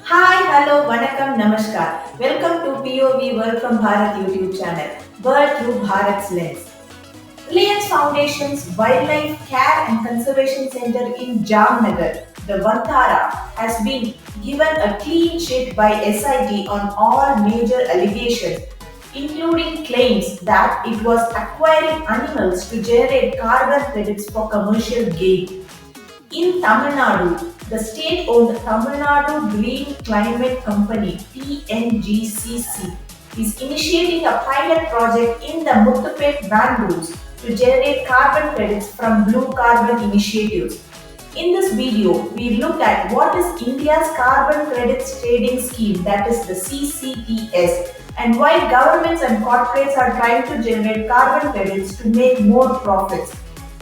Hi, hello, vanakkam, namaskar. Welcome to POV Work from Bharat YouTube channel, Bird through Bharat's lens. Reliance Foundation's Wildlife Care and Conservation Center in Jamnagar, the Vantara, has been given a clean sheet by SIT on all major allegations, including claims that it was acquiring animals to generate carbon credits for commercial gain. In Tamil Nadu, the state-owned Tamil Nadu Green Climate Company (TNGCC) is initiating a pilot project in the Muthupet mangroves to generate carbon credits from blue carbon initiatives. In this video, we look at what is India's carbon credits trading scheme, that is the CCTS, and why governments and corporates are trying to generate carbon credits to make more profits,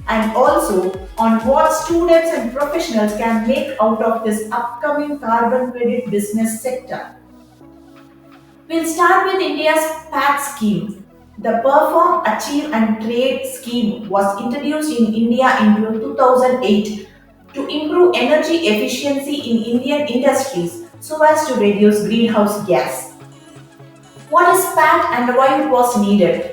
and also on what students and professionals can make out of this upcoming carbon credit business sector. We'll start with India's PAT scheme. The Perform, Achieve and Trade scheme was introduced in India in 2008 to improve energy efficiency in Indian industries so as to reduce greenhouse gas. What is PAT and why it was needed?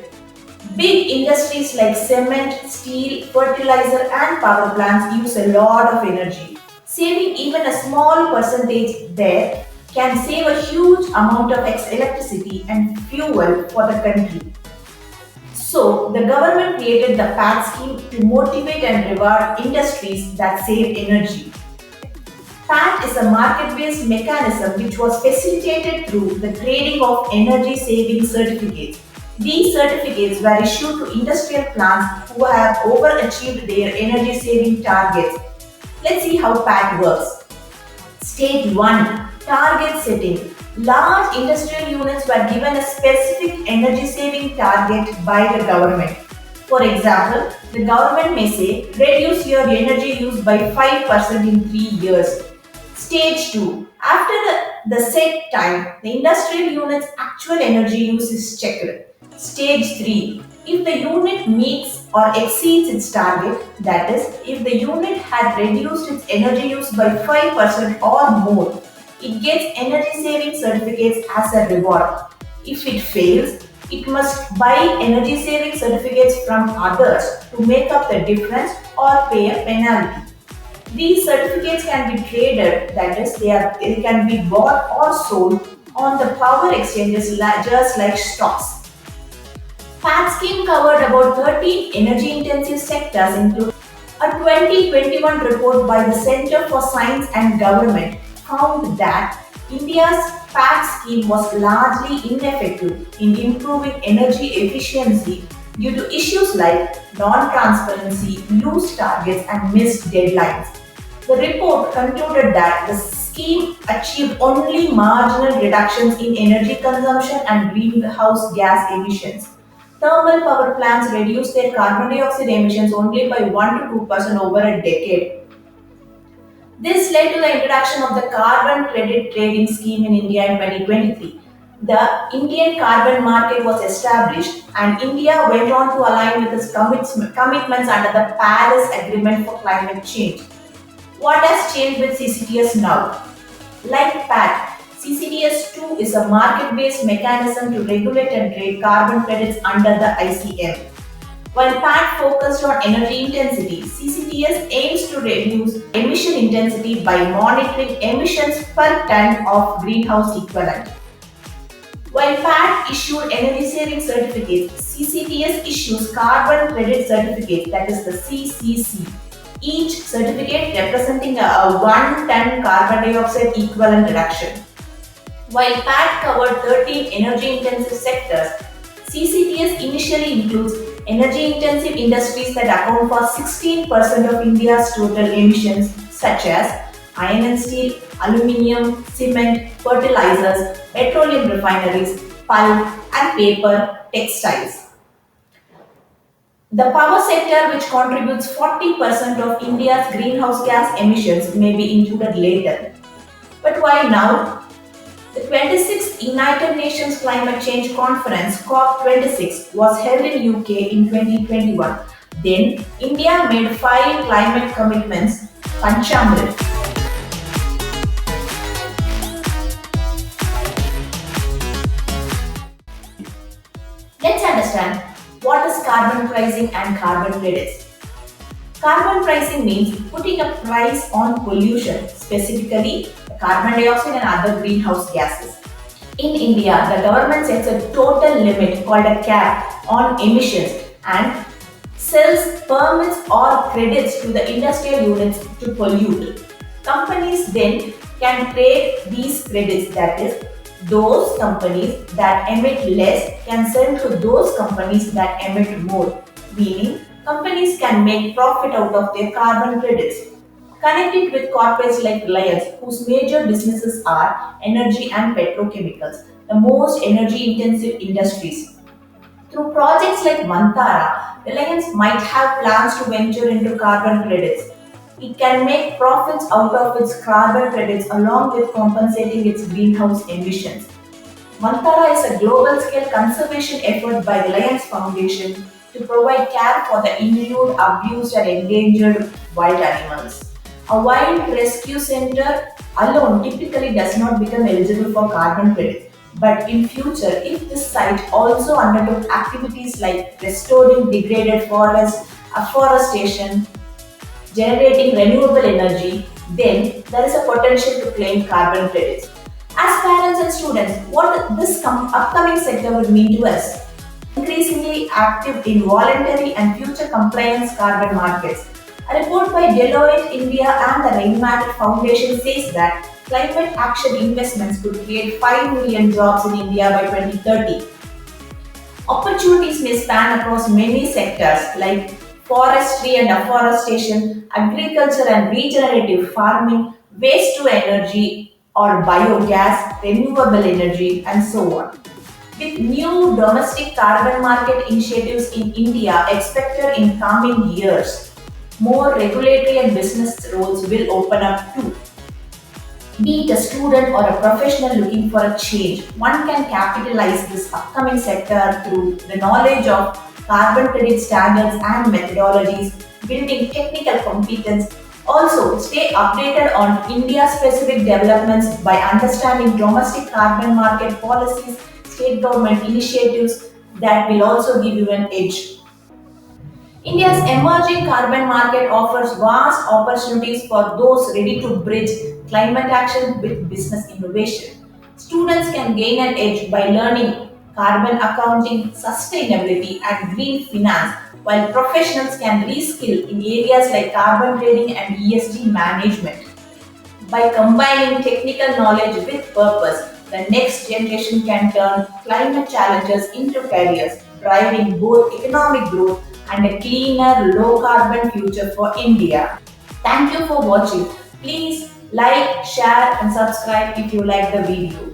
Big industries like cement, steel, fertilizer, and power plants use a lot of energy. Saving even a small percentage there can save a huge amount of electricity and fuel for the country. So, the government created the PAT scheme to motivate and reward industries that save energy. PAT is a market-based mechanism which was facilitated through the trading of energy-saving certificates. These certificates were issued to industrial plants who have overachieved their energy-saving targets. Let's see how PAT works. Stage 1. Target setting. Large industrial units were given a specific energy-saving target by the government. For example, the government may say, reduce your energy use by 5% in 3 years. Stage 2. After the set time, the industrial unit's actual energy use is checked. Stage 3. If the unit meets or exceeds its target, that is, if the unit had reduced its energy use by 5% or more, it gets energy saving certificates as a reward. If it fails, it must buy energy saving certificates from others to make up the difference or pay a penalty. These certificates can be traded, that is, they can be bought or sold on the power exchanges just like stocks. PAT scheme covered about 13 energy-intensive sectors, including a 2021 report by the Center for Science and Government found that India's PAT scheme was largely ineffective in improving energy efficiency due to issues like non-transparency, loose targets, and missed deadlines. The report concluded that the scheme achieved only marginal reductions in energy consumption and greenhouse gas emissions. Thermal power plants reduced their carbon dioxide emissions only by 1 to 2% over a decade. This led to the introduction of the carbon credit trading scheme in India in 2023. The Indian carbon market was established and India went on to align with its commitments under the Paris Agreement for Climate Change. What has changed with CCTS now? Like PAT, CCTS 2 is a market-based mechanism to regulate and trade carbon credits under the ICM. While PAT focused on energy intensity, CCTS aims to reduce emission intensity by monitoring emissions per ton of greenhouse equivalent. While PAT issued energy saving certificates, CCTS issues carbon credit certificates, that is the CCC. Each certificate representing a 1 ton carbon dioxide equivalent reduction. While PAT covered 13 energy-intensive sectors, CCTS initially includes energy-intensive industries that account for 16% of India's total emissions, such as iron and steel, aluminium, cement, fertilizers, petroleum refineries, pulp and paper, textiles. The power sector, which contributes 40% of India's greenhouse gas emissions, may be included later. But why now? The 26th United Nations Climate Change Conference (COP26) was held in UK in 2021. Then, India made 5 climate commitments, Panchamrit. understand what is carbon pricing and carbon credits. Carbon pricing means putting a price on pollution, specifically carbon dioxide and other greenhouse gases. In India, the government sets a total limit called a cap on emissions and sells permits or credits to the industrial units to pollute. Companies then can trade these credits, that is, those companies that emit less can sell to those companies that emit more, meaning companies can make profit out of their carbon credits. Connect it with corporates like Reliance, whose major businesses are energy and petrochemicals, the most energy intensive industries. Through projects like Vantara, Reliance might have plans to venture into carbon credits. It can make profits out of its carbon credits along with compensating its greenhouse emissions. Mantara is a global scale conservation effort by Reliance Foundation to provide care for the injured, abused, and endangered wild animals. A wild rescue center alone typically does not become eligible for carbon credit. But in future, if this site also undertook activities like restoring degraded forests, afforestation, generating renewable energy, then there is a potential to claim carbon credits. As parents and students, what this upcoming sector would mean to us? Increasingly active in voluntary and future compliance carbon markets. A report by Deloitte India and the Reliance Foundation says that climate action investments could create 5 million jobs in India by 2030. Opportunities may span across many sectors like forestry and afforestation, agriculture and regenerative farming, waste to energy or biogas, renewable energy, and so on. With new domestic carbon market initiatives in India expected in coming years, more regulatory and business roles will open up too. Be it a student or a professional looking for a change, one can capitalize this upcoming sector through the knowledge of carbon credit standards and methodologies, building technical competence. Also, stay updated on India-specific developments by understanding domestic carbon market policies, state government initiatives that will also give you an edge. India's emerging carbon market offers vast opportunities for those ready to bridge climate action with business innovation. Students can gain an edge by learning carbon accounting, sustainability, and green finance, while professionals can reskill in areas like carbon trading and ESG management. By combining technical knowledge with purpose, the next generation can turn climate challenges into careers, driving both economic growth and a cleaner, low carbon future for India. Thank you for watching. Please like, share, and subscribe if you like the video.